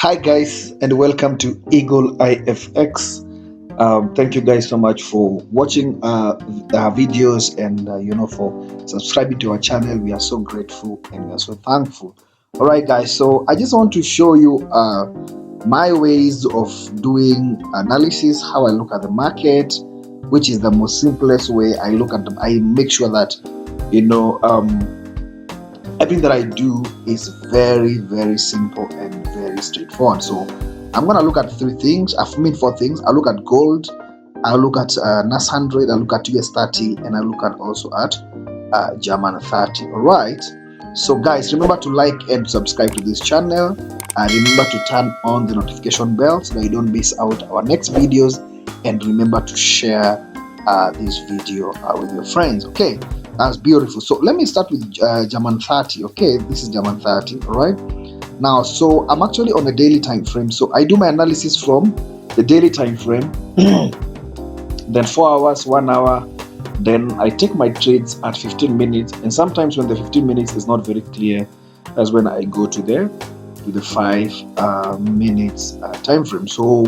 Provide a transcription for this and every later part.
Hi guys, and welcome to EagleEyeFX. Thank you guys so much for watching our videos and for subscribing to our channel. We are so grateful and we are so thankful. All right, guys. So I just want to show you my ways of doing analysis, how I look at the market, which is the most simplest way I look at them. I make sure that everything that I do is very, very simple and very straightforward. So I'm gonna look at four things. I'll look at gold, I'll look at US100, I'll look at US30, and I'll look at also at GER30. All right. So guys, remember to like and subscribe to this channel. Remember to turn on the notification bell so that you don't miss out our next videos. And remember to share this video with your friends. Okay. That's beautiful. So let me start with GER30. Okay, this is GER30. All right. Now, so I'm actually on a daily time frame. So I do my analysis from the daily time frame, then 4 hours, 1 hour. Then I take my trades at 15 minutes. And sometimes when the 15 minutes is not very clear, that's when I go to the 5 minutes time frame. So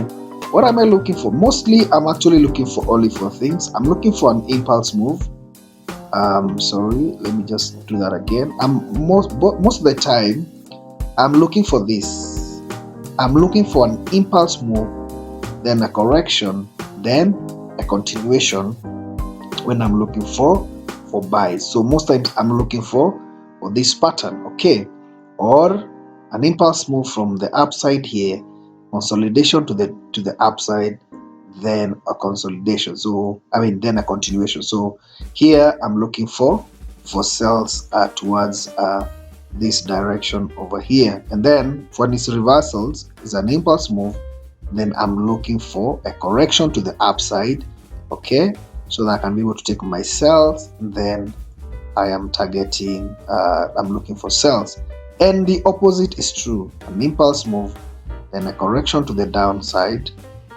what am I looking for? Mostly, I'm actually looking for only 4 things. I'm looking for an impulse move. Sorry, let me just do that again. Most of the time I'm looking for this. I'm looking for an impulse move, then a correction, then a continuation when I'm looking for buys. So most times I'm looking for this pattern, okay, or an impulse move from the upside here, consolidation to the upside, then a consolidation, then a continuation. So here I'm looking for sales towards this direction over here, and then for these reversals is an impulse move, then I'm looking for a correction to the upside, okay, so that I can be able to take my sales, and then I am targeting I'm looking for sales. And the opposite is true, an impulse move, then a correction to the downside,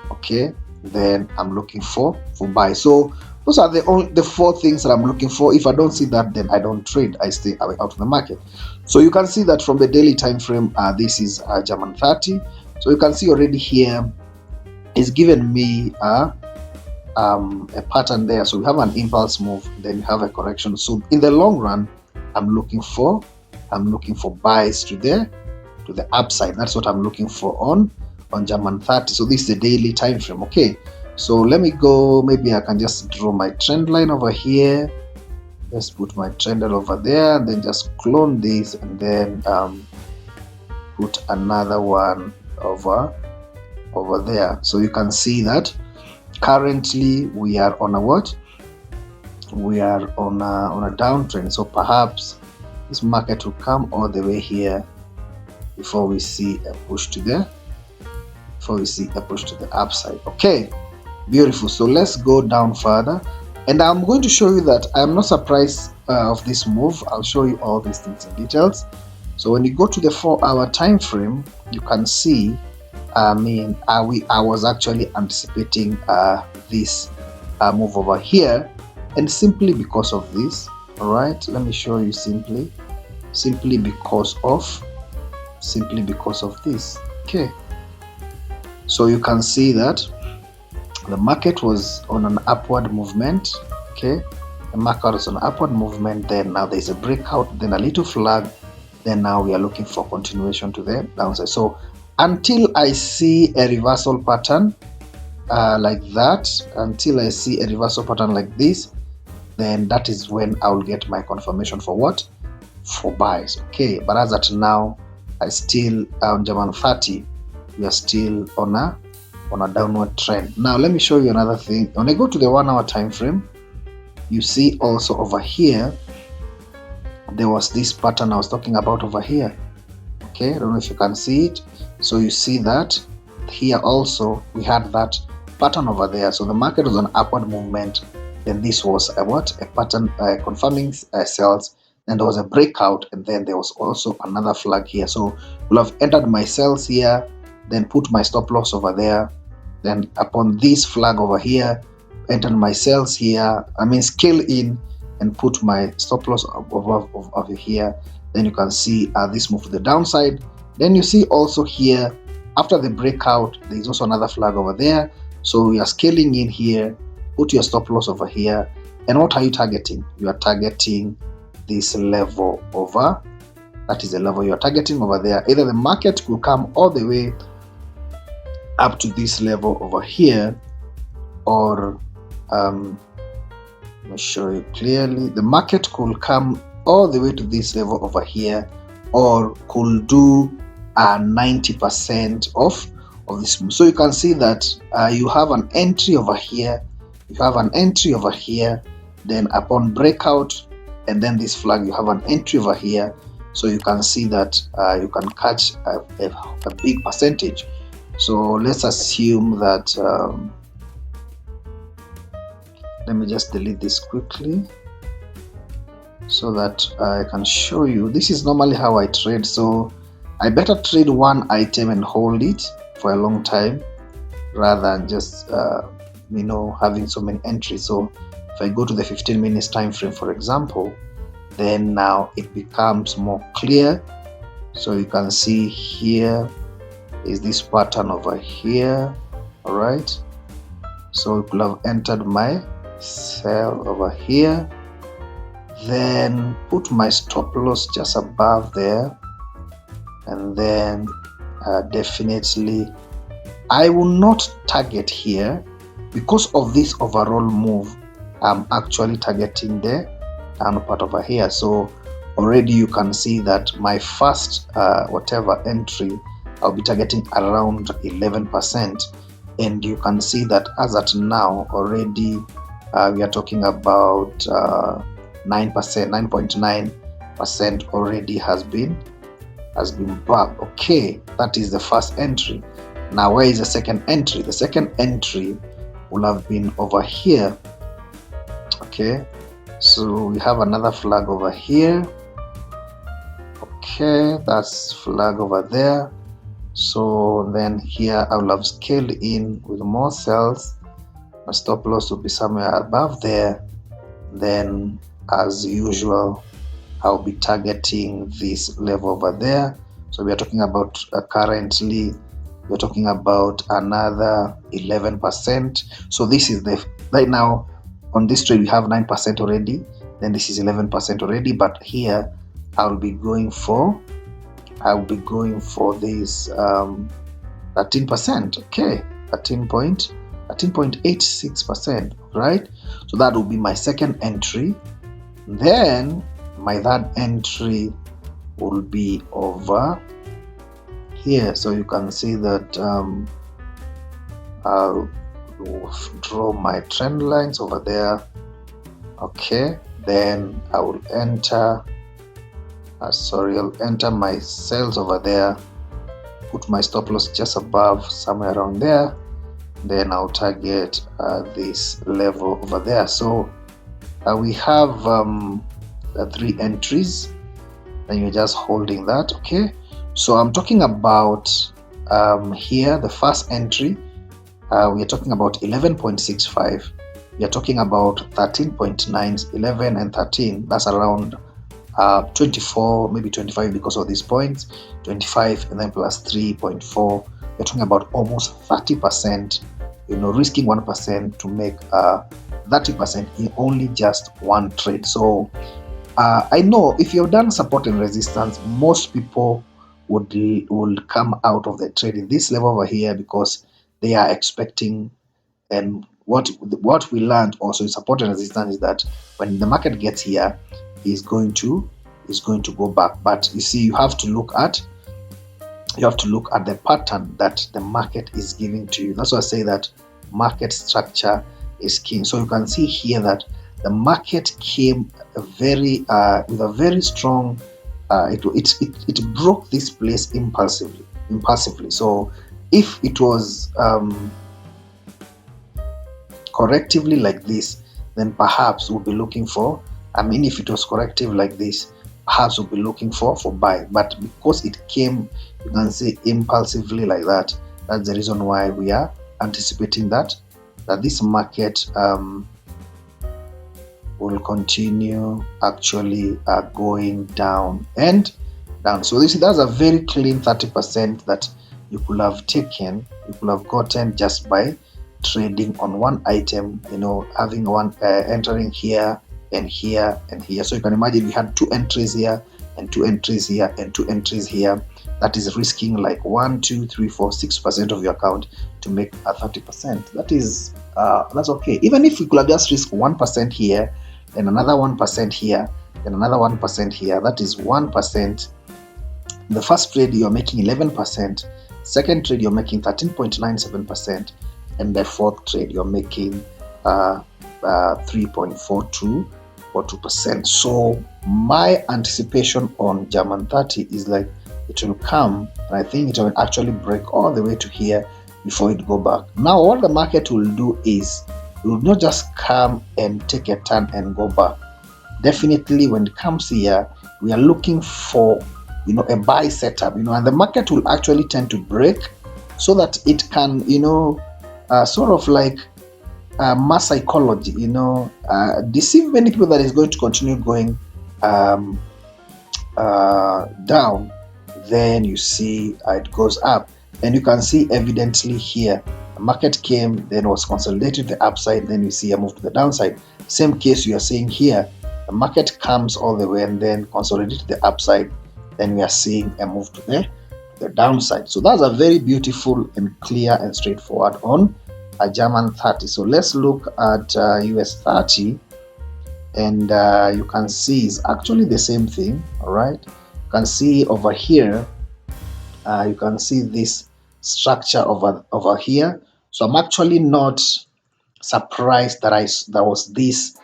okay, then I'm looking for buy. So those are the 4 things that I'm looking for. If I don't see that, then I don't trade. I stay out of the market. So you can see that from the daily time frame, this is GER30. So you can see already here it's given me a pattern there. So we have an impulse move, then you have a correction. So in the long run, I'm looking for buys to the upside. That's what I'm looking for on GER30. So this is the daily time frame. Okay, so let me go, maybe I can just draw my trend line over here, just put my trend line over there, and then just clone this, and then put another one over there. So you can see that currently we are on a what? We are on a downtrend. So perhaps this market will come all the way here before we see a push to the upside. Okay, beautiful. So let's go down further, and I'm going to show you that I'm not surprised of this move. I'll show you all these things in details. So when you go to the 4-hour time frame, you can see I was actually anticipating this move over here, and simply because of this, all right, let me show you simply because of this. Okay, so you can see that the market was on an upward movement. Okay, the market was on an upward movement, then now there's a breakout, then a little flag, then now we are looking for continuation to the downside. So until I see a reversal pattern like that, until I see a reversal pattern like this, then that is when I will get my confirmation for what? For buys. Okay, but as at now, I still on GER30, we are still on a downward trend. Now let me show you another thing. When I go to the 1-hour time frame, you see also over here there was this pattern I was talking about over here. Okay, I don't know if you can see it. So you see that here also we had that pattern over there. So the market was on upward movement, then this was a pattern confirming sales, and there was a breakout, and then there was also another flag here. So we'll have entered my sales here, then put my stop loss over there, then upon this flag over here, entered my sales here, scale in and put my stop loss over here. Then you can see this move to the downside. Then you see also here After the breakout, there is also another flag over there. So we are scaling in here. Put your stop loss over here. And what are you targeting? You are targeting this level over. That is the level you are targeting over there. Either the market will come all the way up to this level over here, or let me show you clearly. The market could come all the way to this level over here, or could do 90% of this. So you can see that you have an entry over here, you have an entry over here, then upon breakout, and then this flag, you have an entry over here. So you can see that you can catch a big percentage. So let's assume that let me just delete this quickly so that I can show you. This is normally how I trade. So I better trade one item and hold it for a long time rather than just having so many entries. So if I go to the 15 minutes time frame, for example, then now it becomes more clear. So you can see here is this pattern over here. All right, so it could have entered my sell over here, then put my stop loss just above there, and then definitely I will not target here because of this overall move. I'm actually targeting the down part over here. So already you can see that my first whatever entry, I'll be targeting around 11%, and you can see that as at now already we are talking about 9.9% already has been back. Okay, that is the first entry. Now where is the second entry? The second entry will have been over here. Okay, so we have another flag over here. Okay, that's flag over there. So then here I will have scaled in with more cells. My stop loss will be somewhere above there. Then as usual, I'll be targeting this level over there. So we are talking about currently we're talking about another 11%. So this is the right now on this trade we have 9% already, then this is 11% already, but here I'll be going for this 13%. Okay, 13.86%, right? So that will be my second entry. Then my third entry will be over here. So you can see that I'll draw my trend lines over there. Okay, then I will enter I'll enter my sales over there, put my stop loss just above, somewhere around there. Then I'll target this level over there. So we have 3 entries, then you're just holding that. Okay, so I'm talking about here the first entry, we are talking about 11.65, we are talking about 13.9, 11 and 13, that's around 24, maybe 25 because of these points, 25 and then plus 3.4, we're talking about almost 30%, risking 1% to make 30% in only just one trade. So I know if you've done support and resistance, most people would come out of the trade in this level over here because they are expecting, and what we learned also in support and resistance is that when the market gets here, is going to go back. But you see, you have to look at the pattern that the market is giving to you. That's why I say that market structure is king. So you can see here that the market came with a very strong it broke this place impulsively. So if it was correctively like this, then perhaps we'll be looking for, if it was corrective like this, perhaps we'll be looking for buy. But because it came, you can see, impulsively like that, that's the reason why we are anticipating that this market will continue actually going down and down. So that's a very clean 30% that you could have gotten just by trading on one item, having one entering here and here and here. So you can imagine we had 2 entries here and 2 entries here and 2 entries here. That is risking like 1, 2, 3, 4, 6% of your account to make a 30%. That's okay. Even if we could have just risked 1% here, then another 1% here, then another 1% here, that is 1%. The first trade you're making 11%, second trade you're making 13.97%, and the fourth trade you're making 3.42%. So my anticipation on GER30 is like it will come, and I think it will actually break all the way to here before it go back. Now what the market will do is it will not just come and take a turn and go back. Definitely when it comes here, we are looking for a buy setup, and the market will actually tend to break so that it can sort of like mass psychology, deceive many people that is going to continue going down. Then you see it goes up, and you can see evidently here the market came, then was consolidated the upside, then you see a move to the downside. Same case you are seeing here, the market comes all the way and then consolidated the upside, then we are seeing a move to the downside. So that's a very beautiful and clear and straightforward on a GER30. So let's look at US30, and you can see it's actually the same thing. All right, you can see over here, you can see this structure over here. So I'm actually not surprised that there was this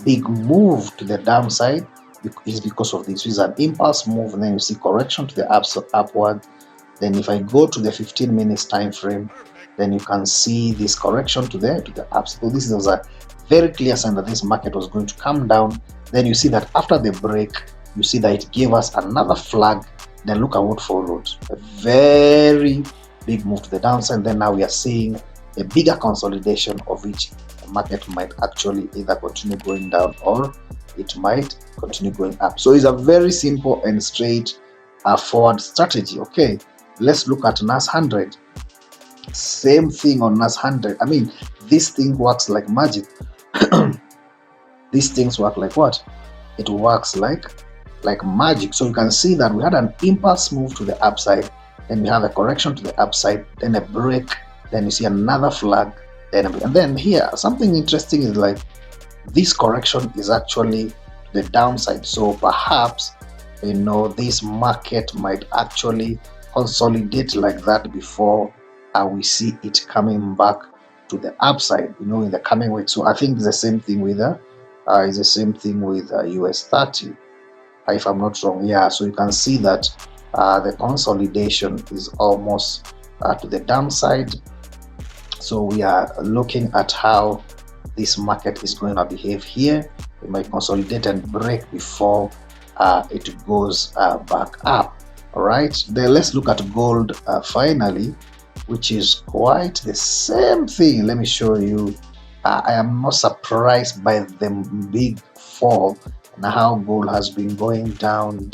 big move to the downside. Is because of this. It's an impulse move, and then you see correction to the upward. Then if I go to the 15 minutes time frame, then you can see this correction to the upside. So this was a very clear sign that this market was going to come down. Then you see that after the break, you see that it gave us another flag. Then look at what followed, a very big move to the downside. Then now we are seeing a bigger consolidation, of which the market might actually either continue going down or it might continue going up. So it's a very simple and straight forward strategy. Okay, let's look at NAS100. Same thing on NAS100. I mean, this thing works like magic. These things work like what? It works like magic. So you can see that we had an impulse move to the upside, then we have a correction to the upside, then a break, then you see another flag, and then here something interesting is like this correction is actually the downside. So perhaps this market might actually consolidate like that before we see it coming back to the upside in the coming week. So I think it's the same thing with US30, if I'm not wrong. Yeah, so you can see that the consolidation is almost to the downside. So we are looking at how this market is going to behave here. We might consolidate and break before it goes back up. All right, then let's look at gold finally, which is quite the same thing. Let me show you. I am not surprised by the big fall and how gold has been going down.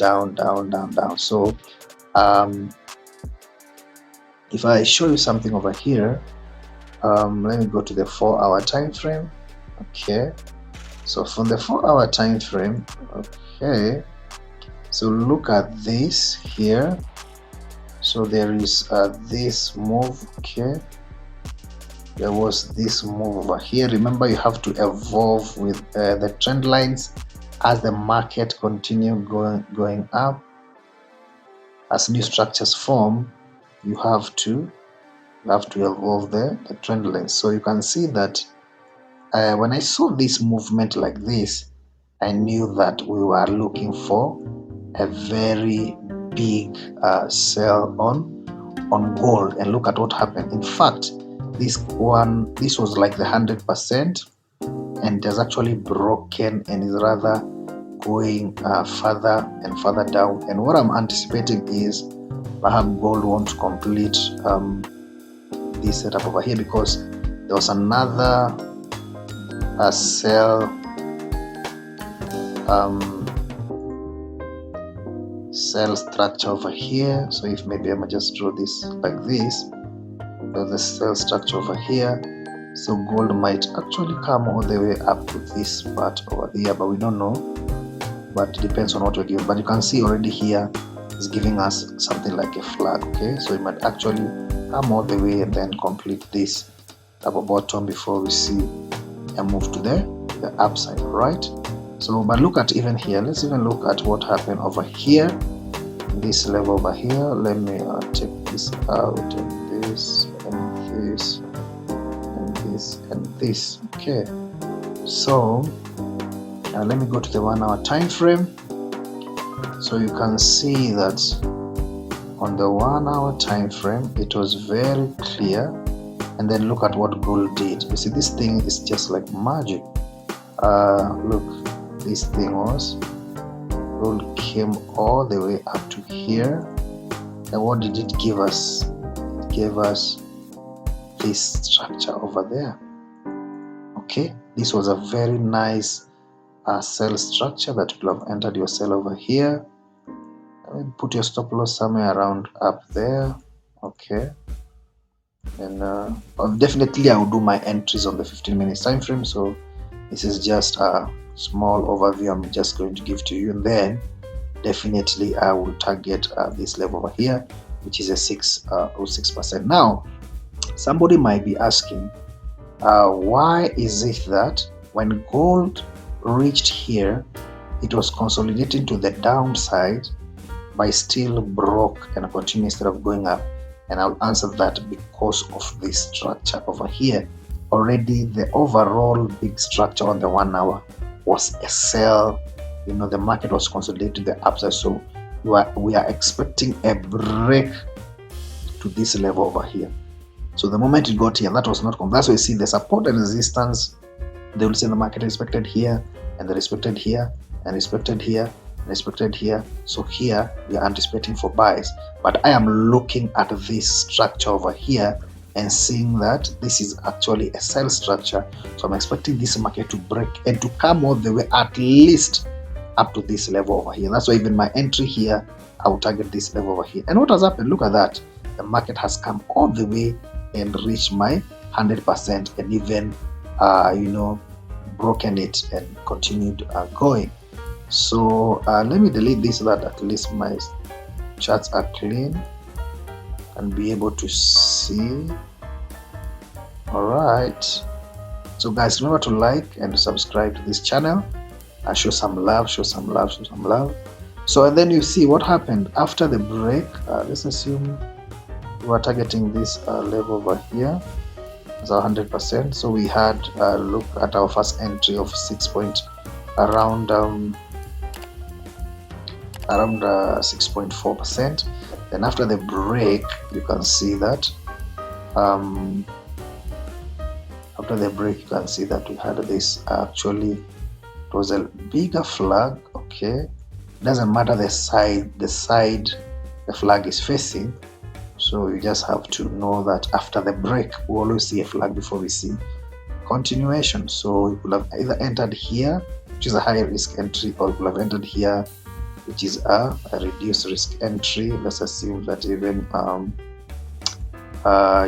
So if I show you something over here, let me go to the 4-hour time frame. Okay, so from the 4-hour time frame, okay, so look at this here. So there is this move. Okay, there was this move over here. Remember, you have to evolve with the trend lines as the market continue going up. As new structures form, you have to evolve the trend lines. So you can see that when I saw this movement like this, I knew that we were looking for a very big sell on gold. And look at what happened. In fact, this was like the 100%, and it has actually broken and is rather going further and further down. And what I'm anticipating is perhaps gold won't complete this setup over here, because there was another sell structure over here. So if maybe I'm just draw this like this, there's a sell structure over here. So gold might actually come all the way up to this part over here, but we don't know. But it depends on what we're given. But you can see already here is giving us something like a flag. Okay, so it might actually come all the way and then complete this double bottom before we see a move to the upside, right? So but look at even here, let's even look at what happened over here, this level over here. Let me take this out, and this and this and this and this. Okay, so let me go to the 1 hour time frame. So you can see that on the 1 hour time frame it was very clear. And then look at what gold did. You see, this thing is just like magic. Look, this thing was, gold came all the way up to here. And what did it give us? It gave us this structure over there. Okay, this was a very nice sell structure that you have entered your sell over here. Put your stop loss somewhere around up there. Okay. And definitely I will do my entries on the 15-minute time frame. So this is just a small overview I'm just going to give to you, and then definitely I will target this level over here, which is a 6%. Now somebody might be asking, why is it that when gold reached here it was consolidating to the downside but still broke and continued instead of going up? And I'll answer that because of this structure over here. Already the overall big structure on the 1 hour was a sell. You know, the market was consolidated to the upside. So we are expecting a break to this level over here. So the moment it got here, that was not. That's why you see the support and resistance. They will say the market respected here, and they respected here, and respected here, respected here. So here we are anticipating for buys, but I am looking at this structure over here and seeing that this is actually a sell structure. So I'm expecting this market to break and to come all the way at least up to this level over here. That's why even my entry here, I will target this level over here. And what has happened? Look at that. The market has come all the way and reached my 100% and even broken it and continued going. So let me delete this so that at least my charts are clean and be able to see. All right, so guys, remember to like and to subscribe to this channel. Show some love, show some love, show some love. So and then you see what happened after the break. Let's assume we are targeting this level over here as 100%. So we had look at our first entry of around 6.4%. Then after the break, you can see that after the break, you can see that we had this actually, it was a bigger flag. Okay, doesn't matter the side the flag is facing. So you just have to know that after the break, we always see a flag before we see continuation. So you could have either entered here, which is a high risk entry, or you could have entered here, which is a reduced risk entry. Let's assume that even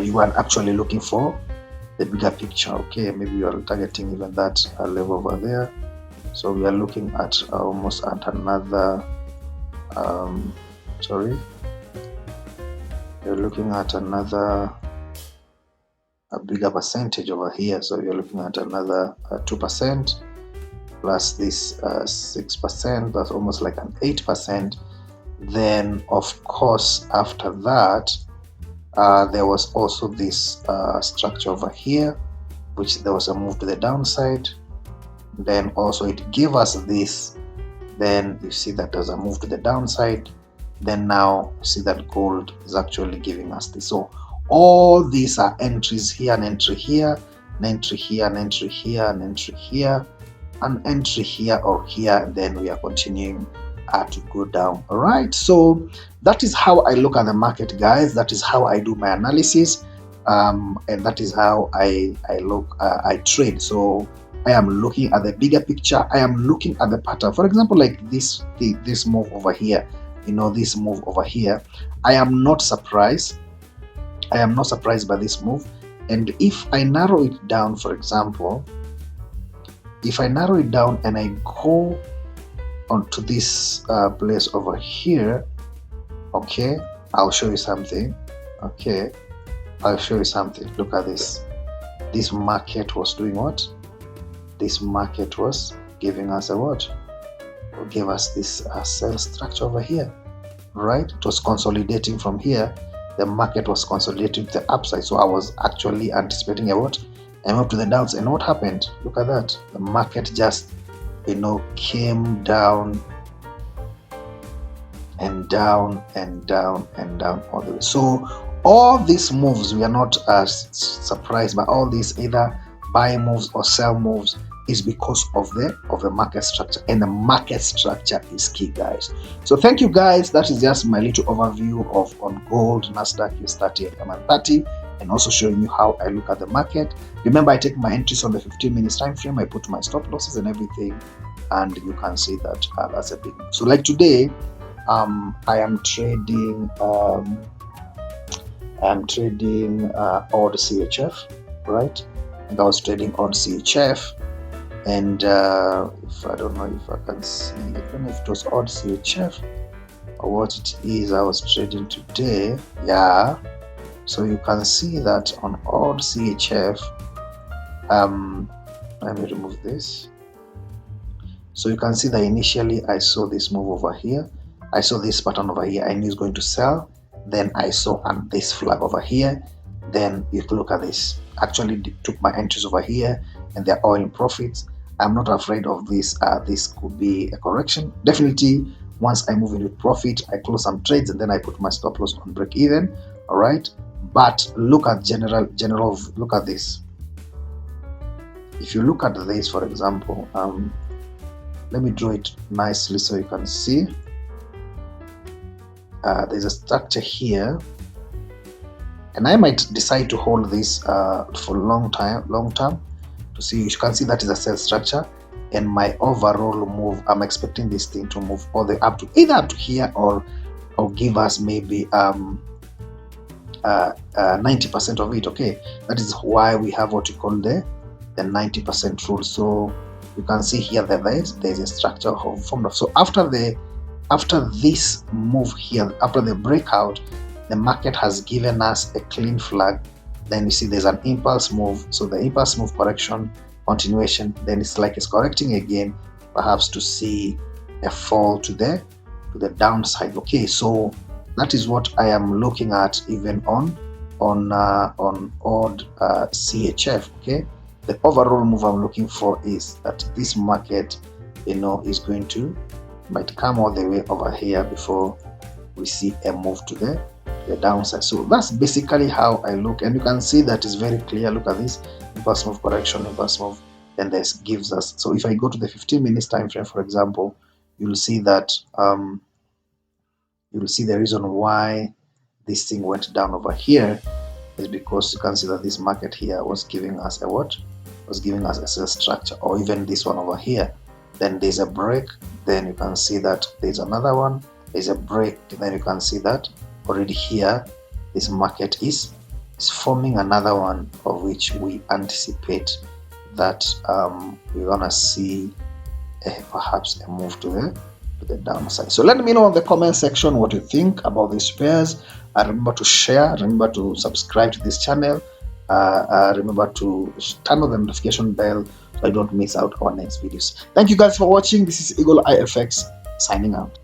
you are actually looking for the bigger picture. Okay, maybe you are targeting even that level over there. So we are looking at almost at another you're looking at another a bigger percentage over here. So you're looking at another 2% plus this 6%, that's almost like an 8%. Then of course after that there was also this structure over here, which there was a move to the downside. Then also it gave us this. Then you see that there's a move to the downside. Then now see that gold is actually giving us this. So all these are entries here, an entry here, an entry here, an entry here, an entry here, an entry here or here, and then we are continuing to go down. All right, so that is how I look at the market, guys. That is how I do my analysis, and that is how I trade. So I am looking at the bigger picture. I am looking at the pattern. For example, like this move over here, this move over here. I am not surprised. I am not surprised by this move. And if I narrow it down, for example, if I narrow it down and I go onto this place over here, okay, I'll show you something. Okay, I'll show you something. Look at this. This market was doing what? This market was giving us a what? It gave us this sell structure over here, right? It was consolidating from here. The market was consolidating to the upside, so I was actually anticipating a what? A move to the downside. And what happened? Look at that. The market just came down and down and down and down all the way. So all these moves, we are not surprised by all these either buy moves or sell moves, is because of the market structure, and the market structure is key, guys. So thank you, guys. That is just my little overview on gold, Nasdaq, US30, and MENTORSHIP, and also showing you how I look at the market. Remember, I take my entries on the 15 minutes time frame. I put my stop losses and everything, and you can see that that's a big move. So like today, I am trading odd CHF, right? And I was trading odd CHF, and if I don't know if I can see, I don't know if it was odd CHF or what it is I was trading today. Yeah, so you can see that on odd CHF, let me remove this. So you can see that initially I saw this move over here. I saw this pattern over here. I knew it's going to sell. Then I saw this flag over here. Then you can look at this. Actually took my entries over here, and they're all in profits. I'm not afraid of this. This could be a correction. Definitely, once I move into profit, I close some trades, and then I put my stop loss on break even. All right. But look at general. Look at this. If you look at this, for example, let me draw it nicely so you can see. There's a structure here, and I might decide to hold this for long term to see. You can see that is a sell structure, and my overall move, I'm expecting this thing to move all the way up to either up to here or give us maybe 90% of it. Okay, that is why we have what you call the 90% rule. So you can see here that there's a structure formed. So after this move here, after the breakout, the market has given us a clean flag. Then you see there's an impulse move. So the impulse move, correction, continuation, then it's like it's correcting again, perhaps to see a fall to the downside. Okay, so that is what I am looking at even on odd CHF. Okay, the overall move I'm looking for is that this market is going to might come all the way over here before we see a move to the downside. So that's basically how I look, and you can see that is very clear. Look at this impulse move, correction, impulse move, and this gives us. So if I go to the 15 minutes time frame, for example, you'll see that you'll see the reason why this thing went down over here is because you can see that this market here was giving us a what? Was giving us a sell structure, or even this one over here. Then there's a break, then you can see that there's another one, there's a break, then you can see that already here this market is forming another one, of which we anticipate that we're gonna see perhaps a move to the downside. So let me know in the comment section what you think about these pairs. Remember to share, remember to subscribe to this channel, remember to turn on the notification bell so I don't miss out on next videos. Thank you guys for watching. This is EagleEyeFX signing out.